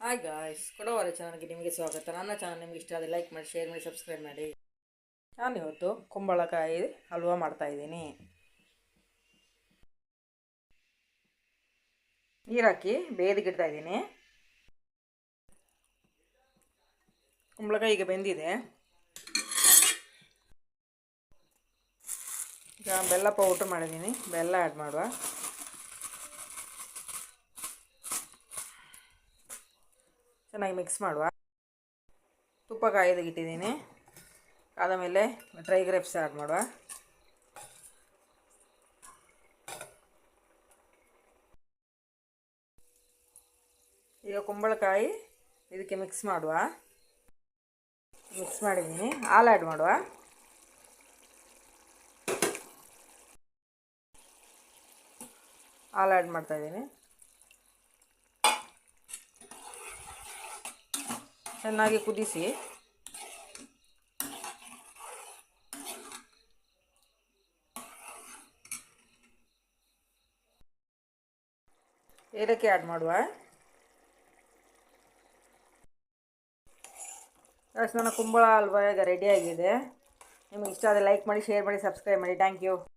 Hi guys, ಕೊಡವರ ಚಾನಲ್ಗೆ ನಿಮಗೆ ಸ್ವಾಗತ. ನನ್ನ ಚಾನಲ್ ನಿಮಗೆ ಇಷ್ಟ ಆದರೆ ಲೈಕ್ ಮಾಡಿ, ಶೇರ್ ಮಾಡಿ, ಸಬ್ಸ್ಕ್ರೈಬ್ ಮಾಡಿ. ನಾನಿವತ್ತು ಕುಂಬಳಕಾಯಿ ಹಲ್ವಾ ಮಾಡ್ತಾಯಿದ್ದೀನಿ. ನೀರಾಕಿ ಬೇಯ್ದಿಗಿಡ್ತಾ ಇದ್ದೀನಿ. ಕುಂಬಳಕಾಯಿ ಈಗ ಬೆಂದಿದೆ. ಈಗ ಬೆಲ್ಲ ಪೌಡ್ರ್ ಮಾಡಿದ್ದೀನಿ. ಬೆಲ್ಲ ಆ್ಯಡ್ ಮಾಡುವ. ಚೆನ್ನಾಗಿ ಮಿಕ್ಸ್ ಮಾಡುವ. ತುಪ್ಪ ಕಾಯ್ದಿಟ್ಟಿದ್ದೀನಿ. ಆದಮೇಲೆ ಡ್ರೈ ಗ್ರೇಪ್ಸ್ ಆ್ಯಡ್ ಮಾಡುವ. ಈಗ ಕುಂಬಳಕಾಯಿ ಇದಕ್ಕೆ ಮಿಕ್ಸ್ ಮಾಡುವ. ಮಿಕ್ಸ್ ಮಾಡಿದ್ದೀನಿ. ಹಾಲು ಆ್ಯಡ್ ಮಾಡುವ. ಹಾಲು ಆ್ಯಡ್ ಮಾಡ್ತಾಯಿದ್ದೀನಿ. ಚೆನ್ನಾಗಿ ಕುದಿಸಿ ಏಲಕ್ಕಿ ಆ್ಯಡ್ ಮಾಡುವ. ನನ್ನ ಕುಂಬಳ ಹಲ್ವಾ ಈಗ ರೆಡಿಯಾಗಿದೆ. ನಿಮಗೆ ಇಷ್ಟ ಆದರೆ ಲೈಕ್ ಮಾಡಿ, ಶೇರ್ ಮಾಡಿ, ಸಬ್ಸ್ಕ್ರೈಬ್ ಮಾಡಿ. Thank you.